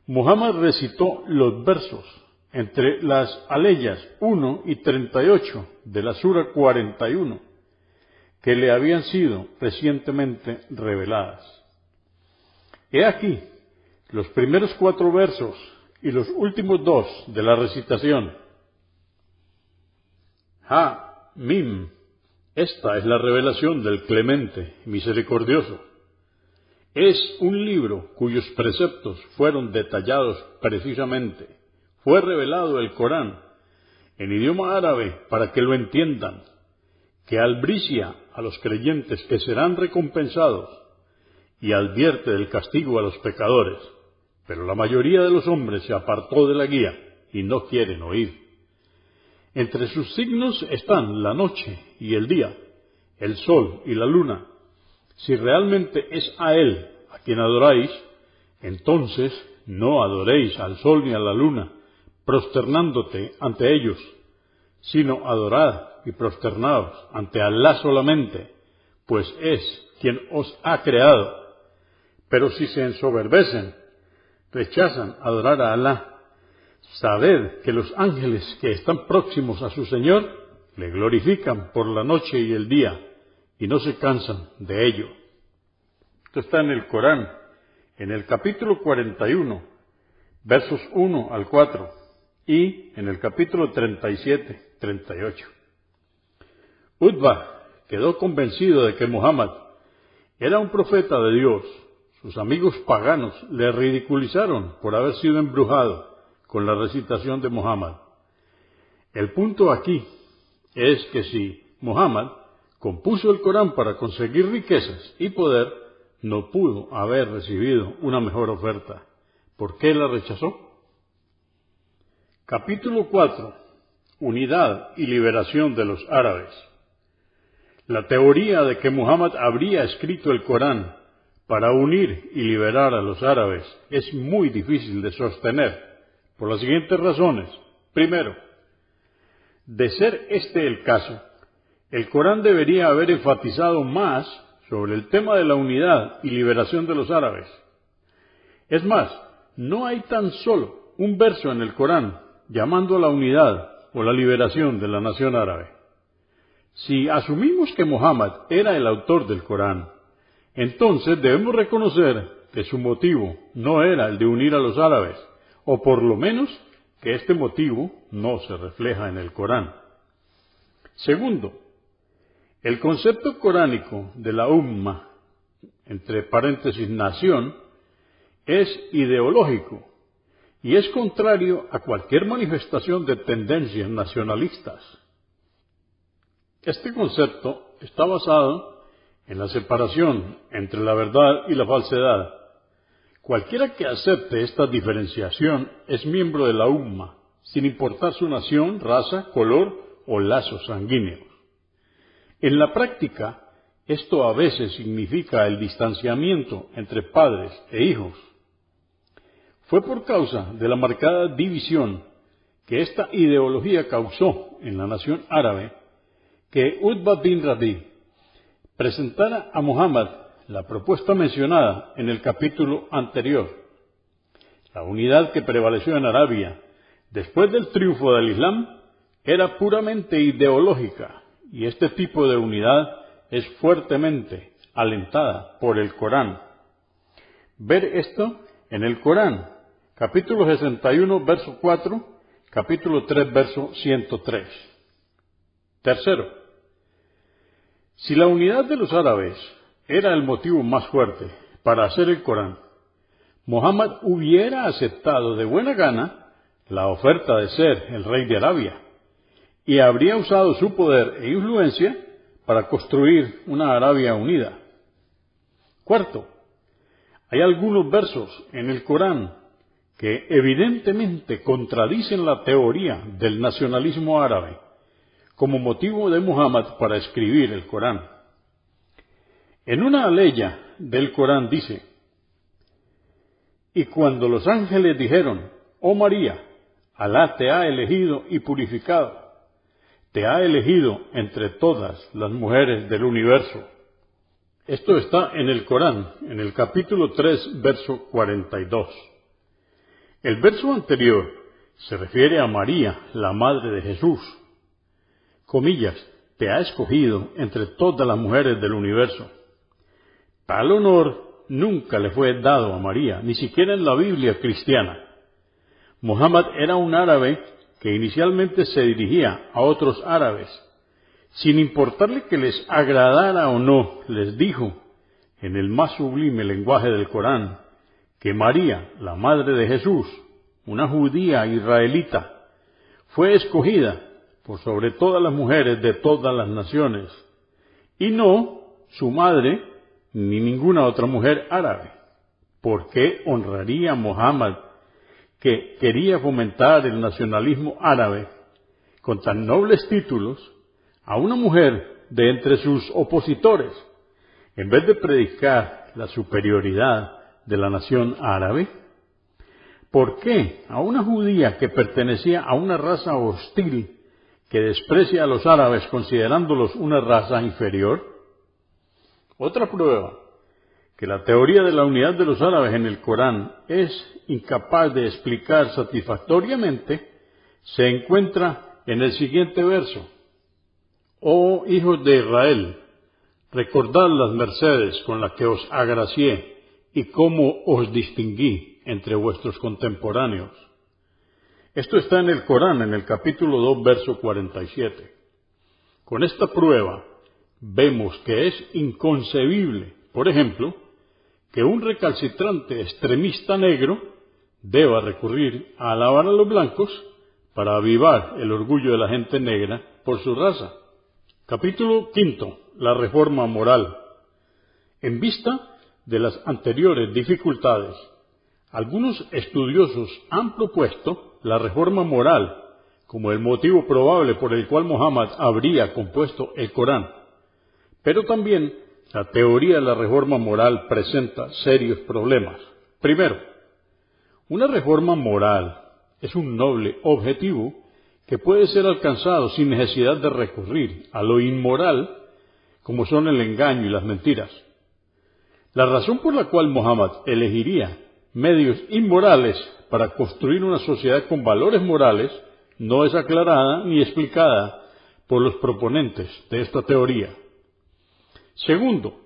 Muhammad recitó los versos entre las aleyas 1 y 38 de la Sura 41, que le habían sido recientemente reveladas. He aquí los primeros 4 versos y los últimos 2 de la recitación. Ha, Mim, esta es la revelación del Clemente Misericordioso. Es un libro cuyos preceptos fueron detallados precisamente. Fue revelado el Corán en idioma árabe para que lo entiendan, que albricia a los creyentes que serán recompensados y advierte del castigo a los pecadores. Pero la mayoría de los hombres se apartó de la guía y no quieren oír. Entre sus signos están la noche y el día, el sol y la luna. Si realmente es a Él a quien adoráis, entonces no adoréis al sol ni a la luna, prosternándote ante ellos, sino adorad y prosternaos ante Alá solamente, pues es quien os ha creado. Pero si se ensoberbecen, rechazan adorar a Alá, sabed que los ángeles que están próximos a su Señor le glorifican por la noche y el día, y no se cansan de ello. Esto está en el Corán, en el capítulo 41, versos 1 al 4, y en el capítulo 37, 38. Utbah quedó convencido de que Muhammad era un profeta de Dios. Sus amigos paganos le ridiculizaron por haber sido embrujado con la recitación de Muhammad. El punto aquí es que si Muhammad compuso el Corán para conseguir riquezas y poder, no pudo haber recibido una mejor oferta. ¿Por qué la rechazó? Capítulo 4. Unidad y liberación de los árabes. La teoría de que Muhammad habría escrito el Corán para unir y liberar a los árabes es muy difícil de sostener, por las siguientes razones. Primero, de ser este el caso, el Corán debería haber enfatizado más sobre el tema de la unidad y liberación de los árabes. Es más, no hay tan solo un verso en el Corán llamando a la unidad o la liberación de la nación árabe. Si asumimos que Muhammad era el autor del Corán, entonces debemos reconocer que su motivo no era el de unir a los árabes, o por lo menos que este motivo no se refleja en el Corán. Segundo, el concepto coránico de la umma, entre paréntesis nación, es ideológico y es contrario a cualquier manifestación de tendencias nacionalistas. Este concepto está basado en la separación entre la verdad y la falsedad. Cualquiera que acepte esta diferenciación es miembro de la umma, sin importar su nación, raza, color o lazos sanguíneos. En la práctica, esto a veces significa el distanciamiento entre padres e hijos. Fue por causa de la marcada división que esta ideología causó en la nación árabe que Utbah bin Rabi presentara a Muhammad la propuesta mencionada en el capítulo anterior. La unidad que prevaleció en Arabia después del triunfo del Islam era puramente ideológica, y este tipo de unidad es fuertemente alentada por el Corán. Ver esto en el Corán, capítulo 61, verso 4, capítulo 3, verso 103. Tercero, si la unidad de los árabes era el motivo más fuerte para hacer el Corán, Muhammad hubiera aceptado de buena gana la oferta de ser el rey de Arabia y habría usado su poder e influencia para construir una Arabia unida. Cuarto, hay algunos versos en el Corán que evidentemente contradicen la teoría del nacionalismo árabe como motivo de Muhammad para escribir el Corán. En una aleya del Corán dice: y cuando los ángeles dijeron: oh María, Alá te ha elegido y purificado, te ha elegido entre todas las mujeres del universo. Esto está en el Corán, en el capítulo 3, verso 42. El verso anterior se refiere a María, la madre de Jesús. Comillas, te ha escogido entre todas las mujeres del universo. Tal honor nunca le fue dado a María, ni siquiera en la Biblia cristiana. Muhammad era un árabe que inicialmente se dirigía a otros árabes. Sin importarle que les agradara o no, les dijo, en el más sublime lenguaje del Corán, que María, la madre de Jesús, una judía israelita, fue escogida por sobre todas las mujeres de todas las naciones, y no su madre ni ninguna otra mujer árabe. ¿Por qué honraría Muhammad, que quería fomentar el nacionalismo árabe, con tan nobles títulos, a una mujer de entre sus opositores, en vez de predicar la superioridad de la nación árabe? ¿Por qué a una judía que pertenecía a una raza hostil, que desprecia a los árabes considerándolos una raza inferior? Otra prueba que la teoría de la unidad de los árabes en el Corán es incapaz de explicar satisfactoriamente se encuentra en el siguiente verso: oh hijos de Israel, recordad las mercedes con las que os agracié y cómo os distinguí entre vuestros contemporáneos. Esto está en el Corán, en el capítulo 2, verso 47. Con esta prueba vemos que es inconcebible, por ejemplo, que un recalcitrante extremista negro deba recurrir a alabar a los blancos para avivar el orgullo de la gente negra por su raza. Capítulo 5. La reforma moral. En vista de las anteriores dificultades, algunos estudiosos han propuesto la reforma moral como el motivo probable por el cual Muhammad habría compuesto el Corán. Pero también la teoría de la reforma moral presenta serios problemas. Primero, una reforma moral es un noble objetivo que puede ser alcanzado sin necesidad de recurrir a lo inmoral, como son el engaño y las mentiras. La razón por la cual Muhammad elegiría medios inmorales para construir una sociedad con valores morales no es aclarada ni explicada por los proponentes de esta teoría. Segundo,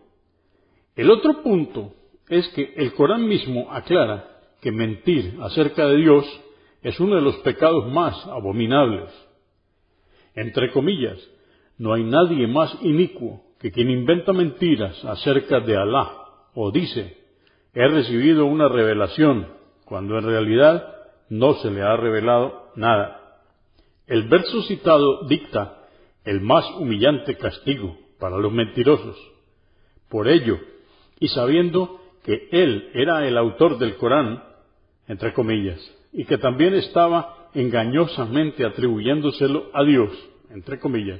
el otro punto es que el Corán mismo aclara que mentir acerca de Dios es uno de los pecados más abominables. Entre comillas, no hay nadie más inicuo que quien inventa mentiras acerca de Alá o dice: he recibido una revelación, cuando en realidad no se le ha revelado nada. El verso citado dicta el más humillante castigo para los mentirosos. Por ello, y sabiendo que él era el autor del Corán, entre comillas, y que también estaba engañosamente atribuyéndoselo a Dios, entre comillas,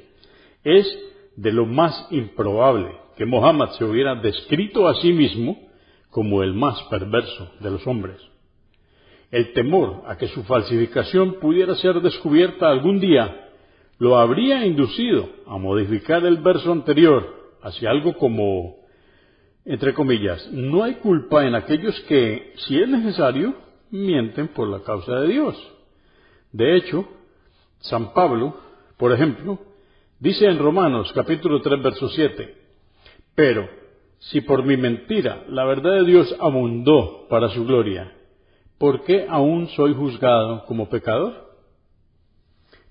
es de lo más improbable que Muhammad se hubiera descrito a sí mismo como el más perverso de los hombres. El temor a que su falsificación pudiera ser descubierta algún día lo habría inducido a modificar el verso anterior hacia algo como, entre comillas, no hay culpa en aquellos que, si es necesario, mienten por la causa de Dios. De hecho, San Pablo, por ejemplo, dice en Romanos capítulo 3, verso 7, pero si por mi mentira la verdad de Dios abundó para su gloria, ¿por qué aún soy juzgado como pecador?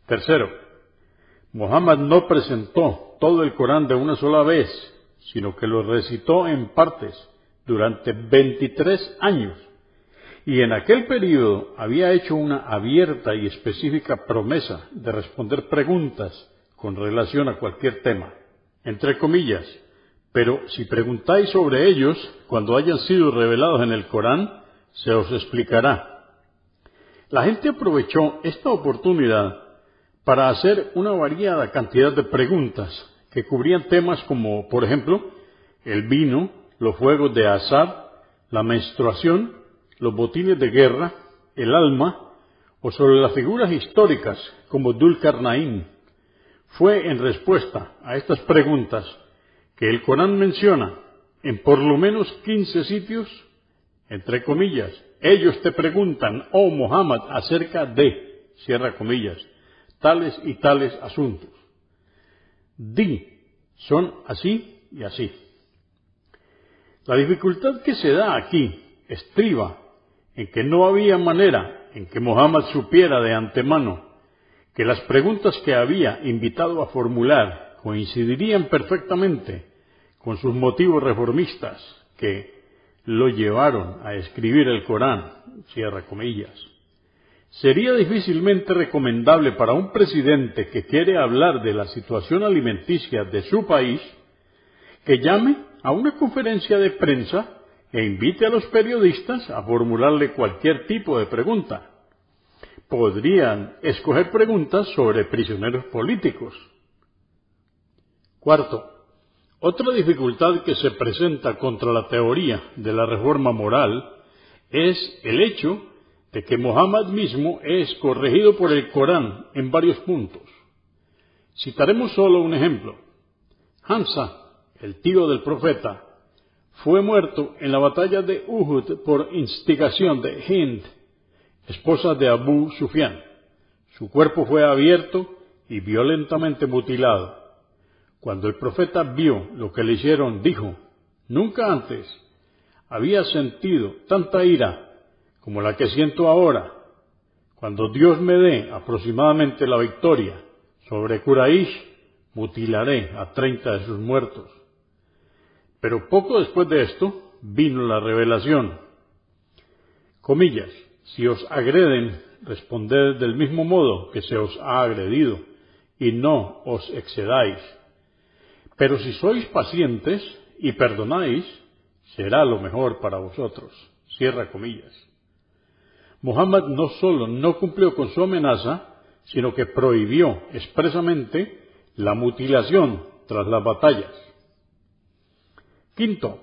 Tercero, Muhammad no presentó todo el Corán de una sola vez, sino que lo recitó en partes durante 23 años, y en aquel período había hecho una abierta y específica promesa de responder preguntas con relación a cualquier tema, entre comillas, pero si preguntáis sobre ellos cuando hayan sido revelados en el Corán, se os explicará. La gente aprovechó esta oportunidad para hacer una variada cantidad de preguntas que cubrían temas como, por ejemplo, el vino, los fuegos de azar, la menstruación, los botines de guerra, el alma, o sobre las figuras históricas como Dul Qarnayn. Fue en respuesta a estas preguntas que el Corán menciona en por lo menos 15 sitios, entre comillas, ellos te preguntan, oh Muhammad, acerca de, cierra comillas, tales y tales asuntos. Di, son así y así. La dificultad que se da aquí estriba en que no había manera en que Muhammad supiera de antemano que las preguntas que había invitado a formular coincidirían perfectamente con sus motivos reformistas que lo llevaron a escribir el Corán, cierra comillas. Sería difícilmente recomendable para un presidente que quiere hablar de la situación alimenticia de su país que llame a una conferencia de prensa e invite a los periodistas a formularle cualquier tipo de pregunta. Podrían escoger preguntas sobre prisioneros políticos. Cuarto, otra dificultad que se presenta contra la teoría de la reforma moral es el hecho de que Muhammad mismo es corregido por el Corán en varios puntos. Citaremos solo un ejemplo. Hamza, el tío del profeta, fue muerto en la batalla de Uhud por instigación de Hind, esposa de Abu Sufyan. Su cuerpo fue abierto y violentamente mutilado. Cuando el profeta vio lo que le hicieron, dijo, nunca antes había sentido tanta ira como la que siento ahora. Cuando Dios me dé aproximadamente la victoria sobre Quraysh, mutilaré a 30 de sus muertos. Pero poco después de esto vino la revelación. Comillas, si os agreden, responded del mismo modo que se os ha agredido, y no os excedáis. Pero si sois pacientes y perdonáis, será lo mejor para vosotros. Cierra comillas. Muhammad no solo no cumplió con su amenaza, sino que prohibió expresamente la mutilación tras las batallas. Quinto,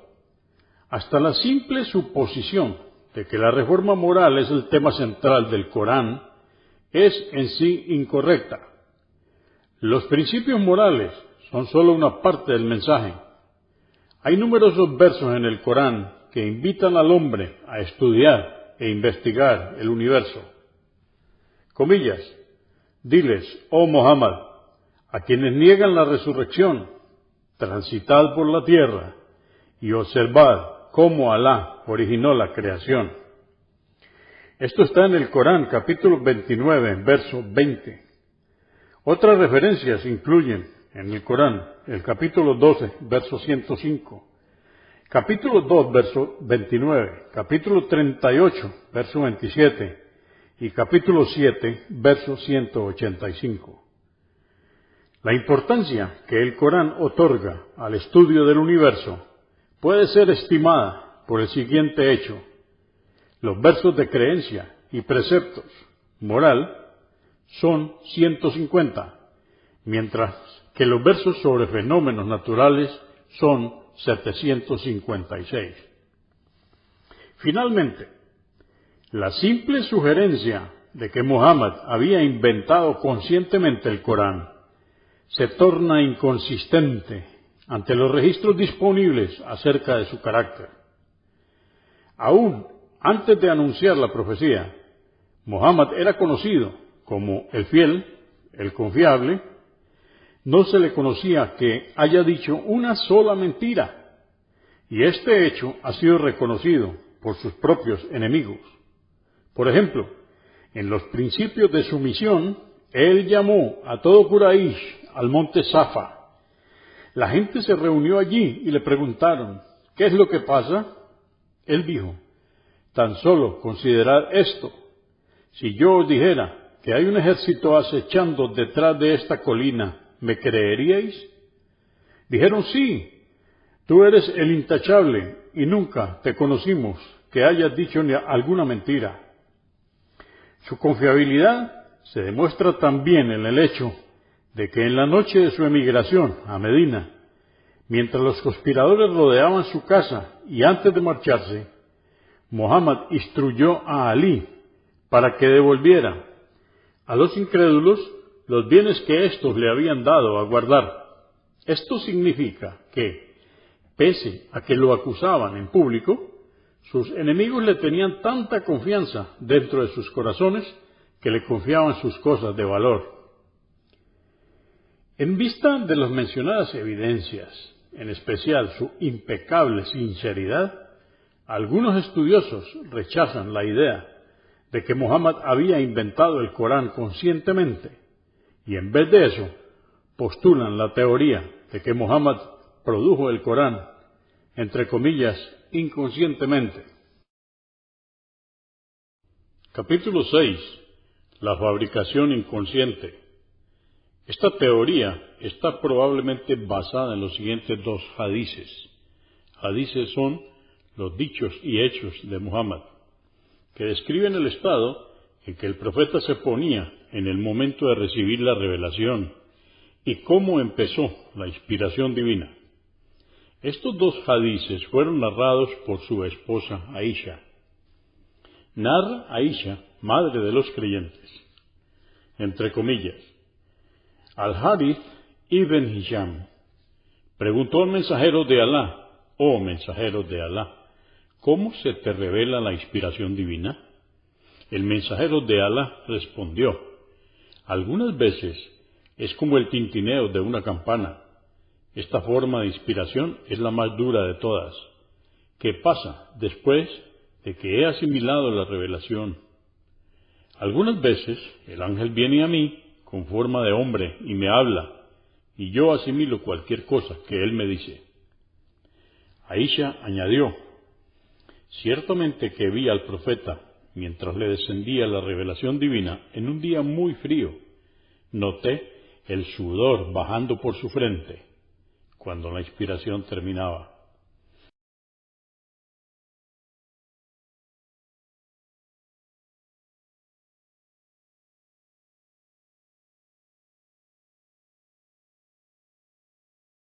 hasta la simple suposición de que la reforma moral es el tema central del Corán es en sí incorrecta. Los principios morales son solo una parte del mensaje. Hay numerosos versos en el Corán que invitan al hombre a estudiar e investigar el universo. Comillas, diles, oh Muhammad, a quienes niegan la resurrección, transitad por la tierra y observad cómo Alá originó la creación. Esto está en el Corán, capítulo 29, verso 20. Otras referencias incluyen en el Corán el capítulo 12, verso 105, capítulo 2, verso 29, capítulo 38, verso 27 y capítulo 7, verso 185. La importancia que el Corán otorga al estudio del universo puede ser estimada por el siguiente hecho. Los versos de creencia y preceptos moral son 150, mientras que los versos sobre fenómenos naturales son 756. Finalmente, la simple sugerencia de que Muhammad había inventado conscientemente el Corán se torna inconsistente ante los registros disponibles acerca de su carácter. Aún antes de anunciar la profecía, Muhammad era conocido como el fiel, el confiable. No se le conocía que haya dicho una sola mentira. Y este hecho ha sido reconocido por sus propios enemigos. Por ejemplo, en los principios de su misión, él llamó a todo Quraysh al monte Safa. La gente se reunió allí y le preguntaron, ¿qué es lo que pasa? Él dijo, tan solo considerad esto. Si yo os dijera que hay un ejército acechando detrás de esta colina, ¿me creeríais? Dijeron, sí, tú eres el intachable y nunca te conocimos que hayas dicho ni alguna mentira. Su confiabilidad se demuestra también en el hecho de que en la noche de su emigración a Medina, mientras los conspiradores rodeaban su casa y antes de marcharse, Muhammad instruyó a Ali para que devolviera a los incrédulos los bienes que éstos le habían dado a guardar. Esto significa que, pese a que lo acusaban en público, sus enemigos le tenían tanta confianza dentro de sus corazones que le confiaban sus cosas de valor. En vista de las mencionadas evidencias, en especial su impecable sinceridad, algunos estudiosos rechazan la idea de que Muhammad había inventado el Corán conscientemente y en vez de eso postulan la teoría de que Muhammad produjo el Corán, entre comillas, inconscientemente. Capítulo 6. La fabricación inconsciente. Esta teoría está probablemente basada en los siguientes dos hadices. Hadices son los dichos y hechos de Muhammad, que describen el estado en que el profeta se ponía en el momento de recibir la revelación y cómo empezó la inspiración divina. Estos dos hadices fueron narrados por su esposa Aisha. Narra Aisha, madre de los creyentes, entre comillas, Al-Harith ibn Hisham preguntó al mensajero de Alá, oh mensajero de Alá, ¿cómo se te revela la inspiración divina? El mensajero de Alá respondió, algunas veces es como el tintineo de una campana. Esta forma de inspiración es la más dura de todas, que pasa después de que he asimilado la revelación. Algunas veces el ángel viene a mí con forma de hombre y me habla, y yo asimilo cualquier cosa que él me dice. Aisha añadió, ciertamente que vi al profeta mientras le descendía la revelación divina en un día muy frío. Noté el sudor bajando por su frente cuando la inspiración terminaba.